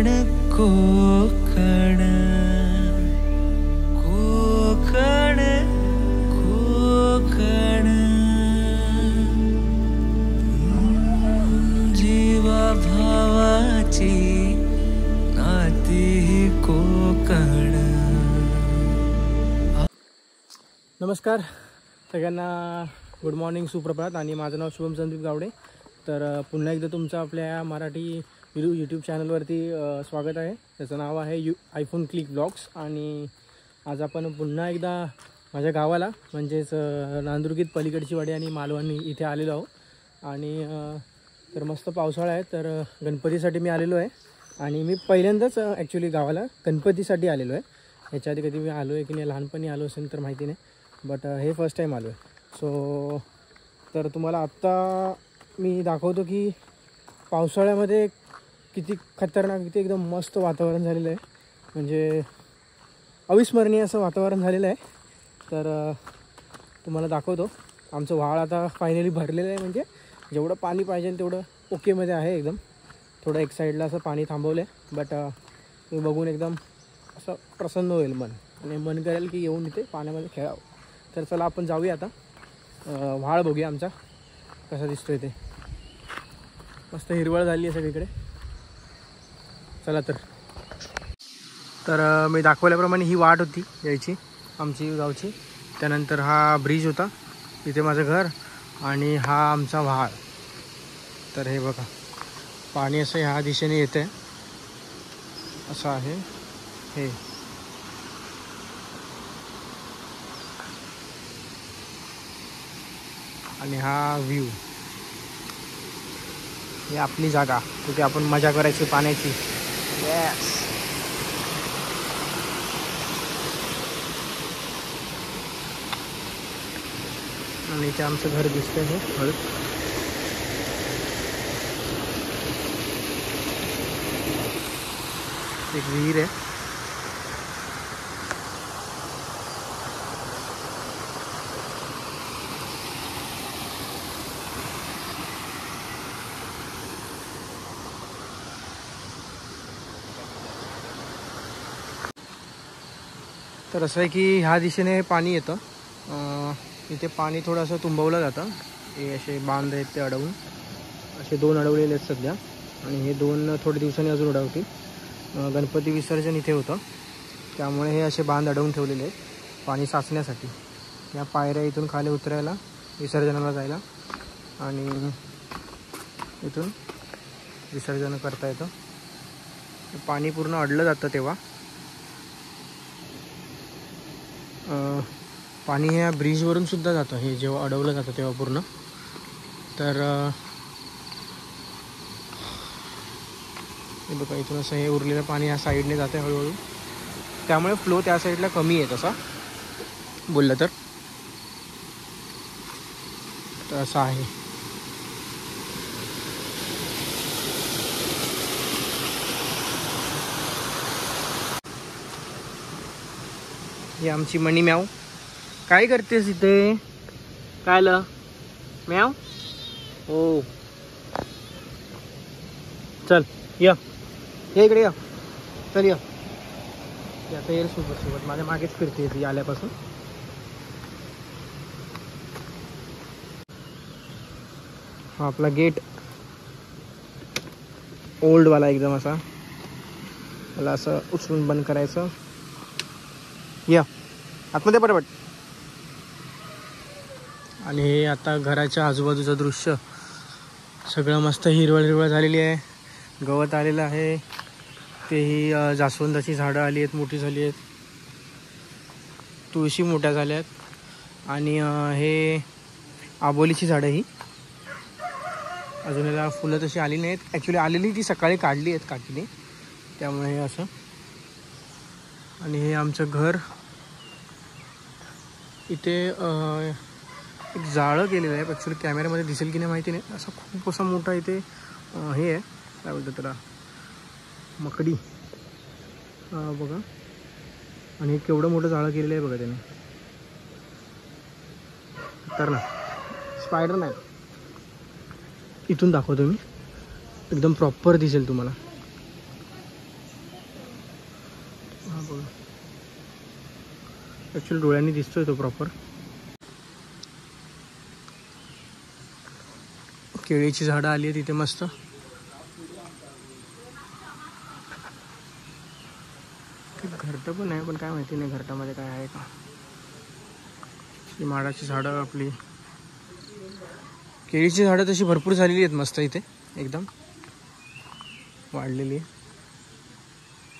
कोकण कोकण कोकण कोकण जीवा भावाची नाती कोकण. नमस्कार सगळ्यांना, गुड मॉर्निंग, सुप्रभात. आणि माझं नाव शुभम संदीप गावडे. तर पुन्हा एकदा तुमचं आपल्या मराठी यूट्यूब चॅनलवरती स्वागत आहे. त्याचं नाव आहे आयफोन क्लिक ब्लॉग्स. आणि आज आपण पुन्हा एकदा माझ्या गावाला म्हणजेच नांदुर्गीत पलीकडची वाडी आणि मालवणी इथे आलेलो आहोत. आणि तर मस्त पावसाळा आहे, तर गणपतीसाठी मी आलेलो आहे. आणि मी पहिल्यांदाच ॲक्च्युली गावाला गणपतीसाठी आलेलो आहे. ह्याच्या आधी कधी मी आलो आहे की नाही, लहानपणी आलो असेल तर माहिती नाही, बट हे फर्स्ट टाईम आलो आहे. सो तर तुम्हाला आत्ता मी दाखवतो की पावसाळ्यामध्ये किती खतरनाक, किती एकदम मस्त वातावरण झालेलं आहे. म्हणजे अविस्मरणीय असं वातावरण झालेलं आहे. तर तुम्हाला दाखवतो. आमचं व्हाळ आता फायनली भरलेलं आहे. म्हणजे जेवढं पाणी पाहिजे तेवढं ओकेमध्ये आहे. एकदम थोडं एक साईडला असं पाणी थांबवलं आहे, बट मी बघून एकदम असं प्रसन्न होईल मन, आणि मन करेल की येऊन इथे पाण्यामध्ये खेळावं. तर चला आपण जाऊया आता. व्हाळ बघूया आमचा कसा दिसतोय ते. मस्त हिरवळ झाली आहे सगळीकडे. चला तर मी दाखवल्याप्रमाणे ही वाट होती यायची आमची गावची. त्यानंतर हा ब्रिज होता, इथे माझं घर, आणि हा आमचा व्हाळ. तर हे बघा, पाणी असं ह्या दिशेने येते, असं आहे हे. आणि हा व्ह्यू, ही आपली जागा, तिथे आपण मजा करायची पाण्याची. येस. आणि इथे आमचं घर दिसतंय हे हळद. एक विहीर आहे. तर असं आहे की ह्या दिशेने पाणी येतं. इथे पाणी थोडंसं तुंबवलं जातं. हे असे बांध आहेत ते अडवून, असे 2 अडवलेले आहेत सध्या, आणि हे 2 थोड्या दिवसांनी अजून अडवतील. गणपती विसर्जन इथे होतं, त्यामुळे हे असे बांध अडवून ठेवलेले आहेत पाणी साचण्यासाठी. या पायऱ्या इथून खाली उतरायला, विसर्जनाला जायला, आणि इथून विसर्जन करता येतं. पाणी पूर्ण अडलं जातं तेव्हा. पाणी ह्या ब्रिजवरून सुद्धा जातं, हे जेव्हा अडवलं जातं तेव्हा पूर्ण. तर हे बघा, इथून असं हे उरलेलं पाणी ह्या साईडने जातं हळूहळू, त्यामुळे फ्लो त्या साईडला कमी आहे तसा बोललं तर. असं आहे. ही आमची मणी म्याव. काय करतेस इथे? काय आलं म्याव? हो, चल या इकडे या. चल या. आता येईल सोबत माझ्या मागेच फिरते ती आल्यापासून. हा आपला गेट ओल्डवाला एकदम असा, मला असं उचलून बंद करायचं. या आतमध्ये पटपट. आणि हे आता घराच्या आजूबाजूचं दृश्य सगळं मस्त हिरवळ हिरवळ झालेली आहे. गवत आलेलं आहे. तेही जास्वंदाची झाडं आली आहेत, मोठी झाली आहेत. तुळशी मोठ्या झाल्या आहेत. आणि हे आबोलीची झाडं ही अजून याला फुलं तशी आली नाहीत. ॲक्च्युली आलेली ती सकाळी काढली आहेत काकीने, त्यामुळे हे असं. आणि हे आमचं घर. इथे एक जाळं केलेलं आहे. ॲक्च्युली कॅमेऱ्यामध्ये दिसेल की नाही माहिती नाही. असं खूप असा मोठा इथे हे आहे, काय बोलतात त्याला, मकडी बघा. आणि केवढं मोठं जाळं केलेलं आहे बघा त्याने. तर ना स्पायडर नाही, इथून दाखवतो मी, एकदम प्रॉपर दिसेल तुम्हाला. बघा, ॲक्च्युली डोळ्यांनी दिसतोय तो प्रॉपर. केळीची झाडं आली आहेत तिथे मस्त. घरटं पण आहे, पण काय माहिती नाही घरटामध्ये काय आहे का. ही माडाची झाडं आपली, केळीची झाडं तशी भरपूर झालेली आहेत मस्त इथे, एकदम वाढलेली.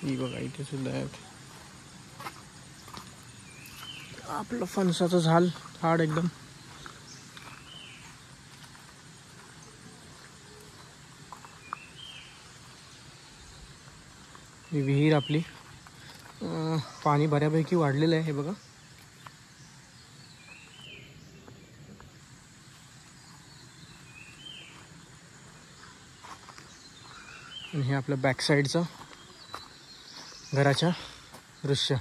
ही बघा इथे सुद्धा आहेत. आपलं फणसाचं झाड एकदम. ही विहीर आपली, पाणी बऱ्यापैकी वाढलेलं आहे हे बघा. आणि हे आपलं बॅक साईडचं घराच्या दृश्य.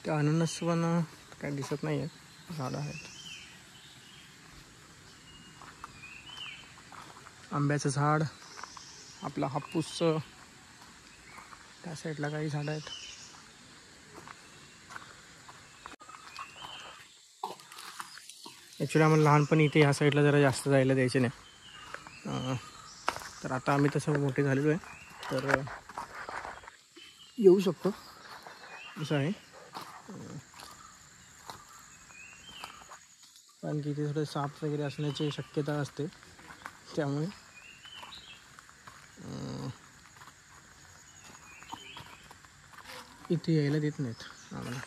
ते अननस पण काय दिसत नाही आहेत, झाडं आहेत. आंब्याचं झाड, आपला हापूसचं, त्या साईडला काही झाडं आहेत. ॲक्च्युली आम्हाला लहानपणी इथे ह्या साईडला जरा जास्त जायला द्यायचे नाही, तर आता आम्ही तसं मोठे झालेलो आहे, तर येऊ शकतो असं आहे. कारण की इथे थोडं साप वगैरे असण्याची शक्यता असते, त्यामुळे इथे यायला देत नाहीत आम्हाला.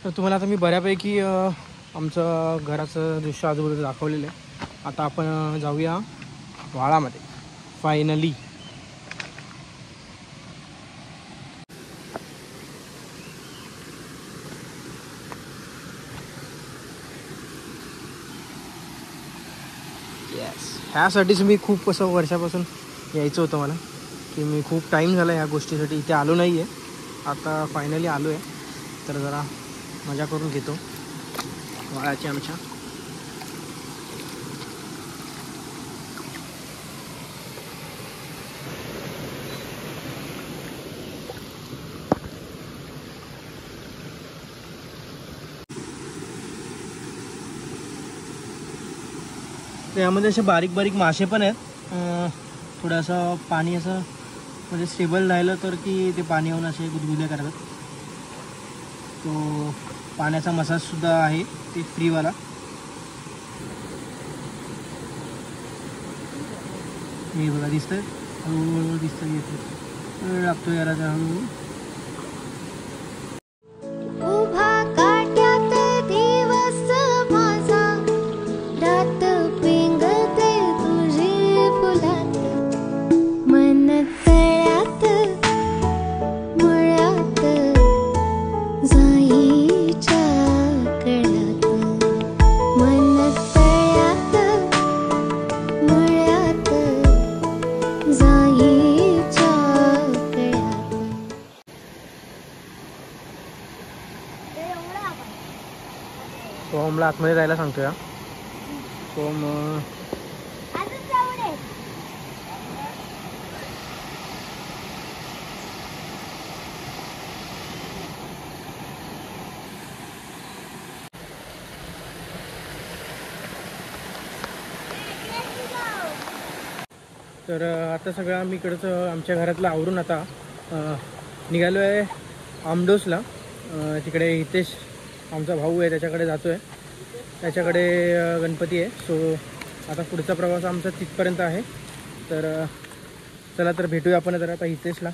तर तुम्हाला आता मी बऱ्यापैकी आमचं घराचं दृश्य आजूबाजूला दाखवलेलं आहे. आता आपण जाऊया वाळामध्ये फायनली. येस, ह्यासाठीच मी खूप असं वर्षापासून यायचं होतं मला, की मी खूप टाईम झाला ह्या गोष्टीसाठी इथे आलो नाही आहे. आता फायनली आलो आहे, तर जरा मजा करून घेतो वाळाची आमच्या. यामध्ये असे बारीक बारीक मासे पण आहेत. थोडंसं पाणी असं म्हणजे स्टेबल राहिलं तर की ते पाणी येऊन असे गुदगुल्या करतात. तो पाण्याचा मसाजसुद्धा आहे, ते फ्रीवाला. हे बघा दिसतंय, हळूहळू दिसतं, येते वेळ लागतो याला हळूहळू. सोहमला आतमध्ये जायला सांगतो या. सोहम तर आता सगळं आम्ही इकडचं आमच्या घरातलं आवरून आता निघालो आहे आमडोसला. तिकडे हितेश आमचा भाऊ आहे, त्याच्याकडे जातो आहे, त्याच्याकडे गणपती आहे. सो आता पुढचा प्रवास आमचा तिथपर्यंत आहे. तर चला तर भेटूया आपण तर आता हितेशला.